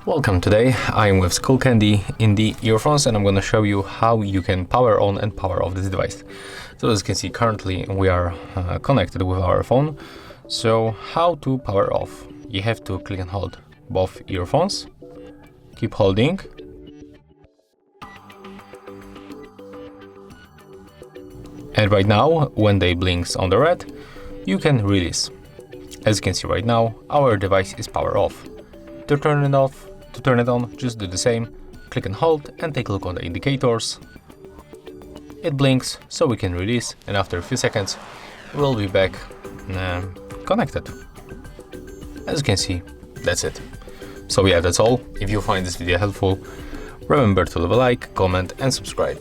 Welcome. Today I am with Skullcandy Indy earphones, and I'm going to show you how you can power on and power off this device. So as you can see, currently we are connected with our phone. So how to power off? You have to click and hold both earphones, keep holding, and right now when they blinks on the red, you can release. As you can see right now, our device is power off. To turn it off, to turn it on, just do the same, click and hold and take a look on the indicators. It blinks, so we can release, and after a few seconds we'll be back connected. As you can see, that's it. So yeah, that's all. If you find this video helpful, remember to leave a like, comment and subscribe.